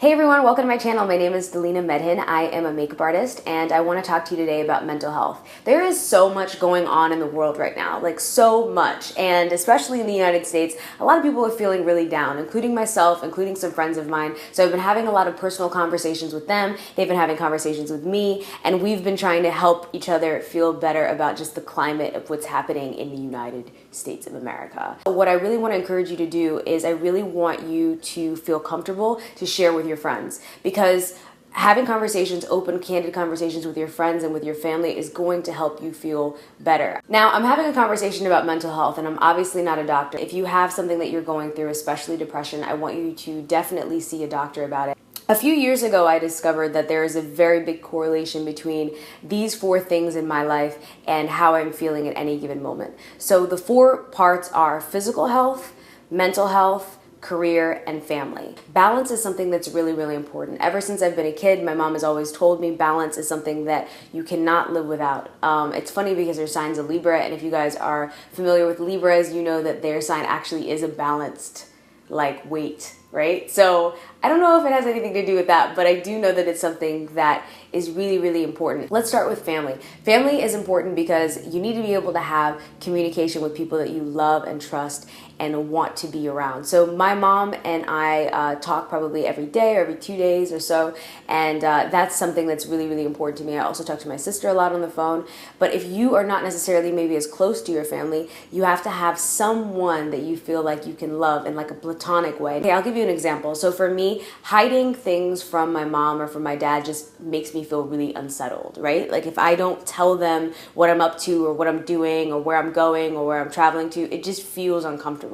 Hey everyone, welcome to my channel. My name is Delina Medhin. I am a makeup artist and I want to talk to you today about mental health. There is so much going on in the world right now, like so much, and especially in the United States, a lot of people are feeling really down, including myself, including some friends of mine. So I've been having a lot of personal conversations with them, they've been having conversations with me, and we've been trying to help each other feel better about just the climate of what's happening in the United States of America. What I really want to encourage you to do is I really want you to feel comfortable to share with your friends, because having conversations, open, candid conversations with your friends and with your family is going to help you feel better. Now, I'm having a conversation about mental health, and I'm obviously not a doctor. If you have something that you're going through, especially depression, I want you to definitely see a doctor about it. A few years ago, I discovered that there is a very big correlation between these 4 things in my life and how I'm feeling at any given moment. So the 4 parts are physical health, mental health, career, and family. Balance is something that's really, really important. Ever since I've been a kid, my mom has always told me balance is something that you cannot live without. It's funny because their sign's a Libra, and if you guys are familiar with Libras, you know that their sign actually is a balanced weight, right? So I don't know if it has anything to do with that, but I do know that it's something that is really, really important. Let's start with family. Family is important because you need to be able to have communication with people that you love and trust and want to be around. So my mom and I talk probably every day or every 2 days or so, and that's something that's really, really important to me. I also talk to my sister a lot on the phone, but if you are not necessarily maybe as close to your family, you have to have someone that you feel like you can love in like a platonic way. Okay, I'll give you an example. So for me, hiding things from my mom or from my dad just makes me feel really unsettled, right? Like if I don't tell them what I'm up to or what I'm doing or where I'm going or where I'm traveling to, it just feels uncomfortable.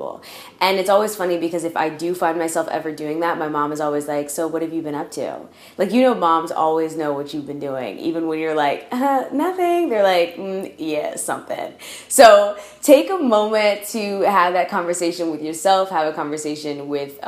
And it's always funny because if I do find myself ever doing that, my mom is always like, so what have you been up to? Like, you know, moms always know what you've been doing. Even when you're like, nothing, they're like, yeah, something. So take a moment to have that conversation with yourself, have a conversation with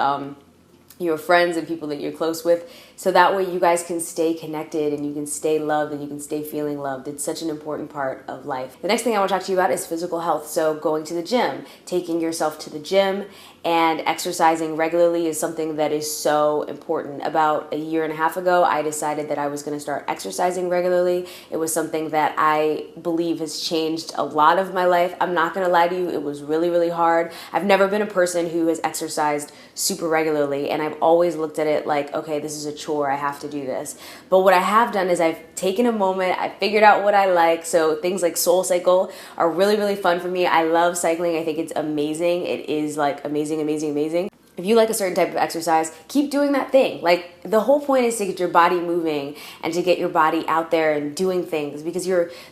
your friends and people that you're close with, so that way you guys can stay connected and you can stay loved and you can stay feeling loved. It's such an important part of life. The next thing I want to talk to you about is physical health. So going to the gym, taking yourself to the gym and exercising regularly is something that is so important. About a year and a half ago, I decided that I was going to start exercising regularly. It was something that I believe has changed a lot of my life. I'm not going to lie to you, it was really, really hard. I've never been a person who has exercised super regularly, and I've always looked at it like, okay, this is a chore, I have to do this. But what I have done is I've taken a moment, I figured out what I like. So things like Soul Cycle are really, really fun for me. I love cycling. I think it's amazing. It is like amazing. If you like a certain type of exercise, keep doing that thing. Like, the whole point is to get your body moving and to get your body out there and doing things, because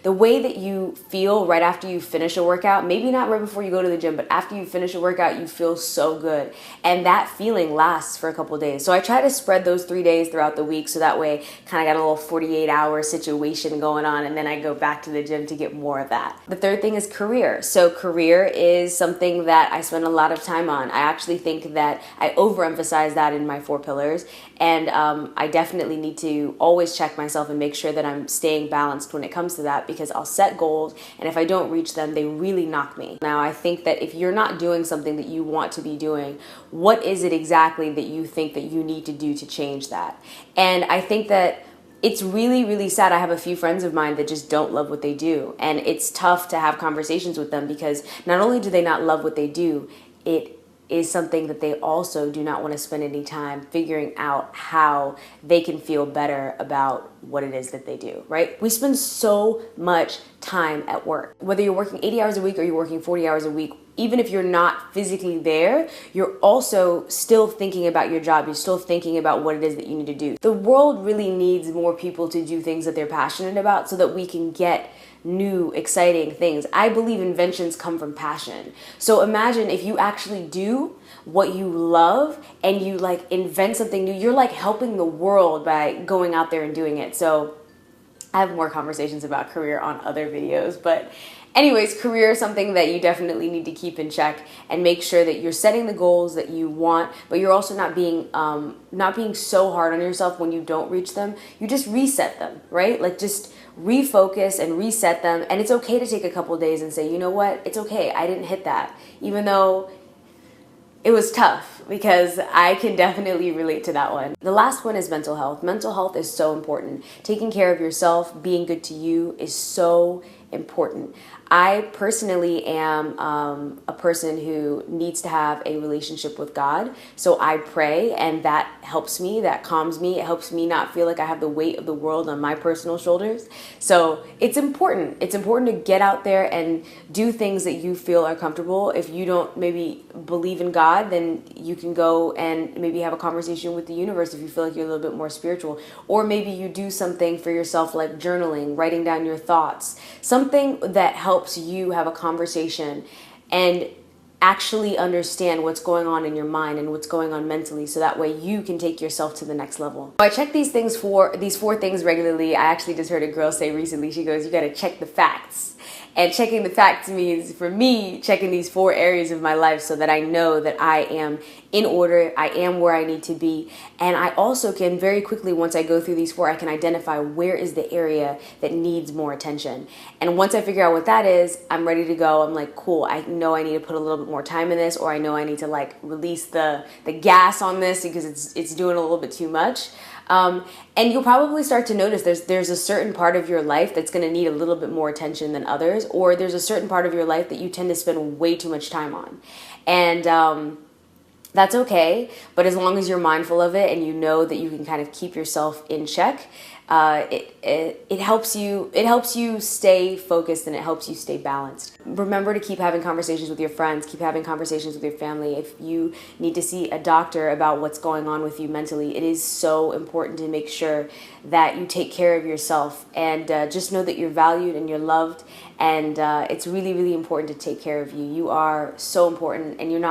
the way that you feel right after you finish a workout, maybe not right before you go to the gym, but after you finish a workout, you feel so good. And that feeling lasts for a couple of days. So I try to spread those 3 days throughout the week, so that way kind of got a little 48-hour situation going on, and then I go back to the gym to get more of that. The third thing is career. So career is something that I spend a lot of time on. I actually think that I overemphasize that in my 4 pillars, and I definitely need to always check myself and make sure that I'm staying balanced when it comes to that, because I'll set goals, and if I don't reach them, they really knock me. Now, I think that if you're not doing something that you want to be doing, what is it exactly that you think that you need to do to change that? And I think that it's really, really sad. I have a few friends of mine that just don't love what they do, and it's tough to have conversations with them, because not only do they not love what they do, it is something that they also do not want to spend any time figuring out how they can feel better about what it is that they do, right? We spend so much time at work. Whether you're working 80 hours a week or you're working 40 hours a week, even if you're not physically there, you're also still thinking about your job. You're still thinking about what it is that you need to do. The world really needs more people to do things that they're passionate about, so that we can get new, exciting things. I believe inventions come from passion. So imagine if you actually do what you love and you invent something new, you're helping the world by going out there and doing it. So I have more conversations about career on other videos, but anyways, career is something that you definitely need to keep in check and make sure that you're setting the goals that you want, but you're also not being so hard on yourself when you don't reach them. You just reset them, right? Just refocus and reset them. And it's okay to take a couple of days and say, you know what? It's okay. I didn't hit that. Even though it was tough because I can definitely relate to that one. The last one is mental health. Mental health is so important. Taking care of yourself, being good to you is so important. I personally am a person who needs to have a relationship with God. So I pray, and that helps me, that calms me. It helps me not feel like I have the weight of the world on my personal shoulders. So it's important. It's important to get out there and do things that you feel are comfortable. If you don't maybe believe in God, then you can go and maybe have a conversation with the universe if you feel like you're a little bit more spiritual. Or maybe you do something for yourself like journaling, writing down your thoughts, something that helps you have a conversation and actually understand what's going on in your mind and what's going on mentally, so that way you can take yourself to the next level. I check these four things regularly. I actually just heard a girl say recently, she goes, you got to check the facts. And checking the facts means, for me, checking these 4 areas of my life so that I know that I am in order, I am where I need to be. And I also can very quickly, once I go through these 4, I can identify where is the area that needs more attention. And once I figure out what that is, I'm ready to go. I'm like, cool, I know I need to put a little bit more time in this, or I know I need to like release the gas on this because it's doing a little bit too much. And you'll probably start to notice there's a certain part of your life that's going to need a little bit more attention than others, or there's a certain part of your life that you tend to spend way too much time on. And that's okay, but as long as you're mindful of it and you know that you can kind of keep yourself in check, it helps you stay focused, and it helps you stay balanced. Remember to keep having conversations with your friends, keep having conversations with your family. If you need to see a doctor about what's going on with you mentally, it is so important to make sure that you take care of yourself, and just know that you're valued and you're loved, and it's really, really important to take care of you. You are so important, and you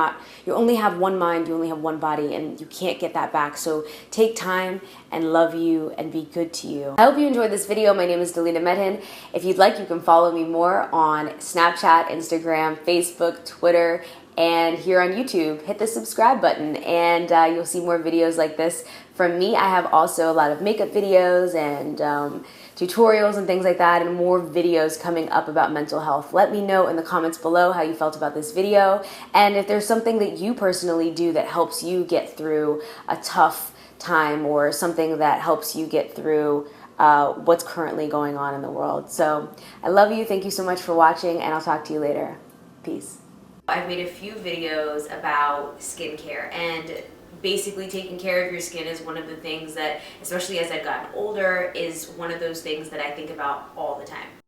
only have one mind, you only have one body, and you can't get that back. So take time and love you and be good to you. I hope you enjoyed this video. My name is Delina Medhin. If you'd like, you can follow me more on Snapchat, Instagram, Facebook, Twitter, and here on YouTube. Hit the subscribe button, and you'll see more videos like this from me. I have also a lot of makeup videos and tutorials and things like that, and more videos coming up about mental health. Let me know in the comments below how you felt about this video, and if there's something that you personally do that helps you get through a tough time, or something that helps you get through what's currently going on in the world. So I love you. Thank you so much for watching, and I'll talk to you later. Peace. I've made a few videos about skincare, and basically taking care of your skin is one of the things that, especially as I've gotten older, is one of those things that I think about all the time.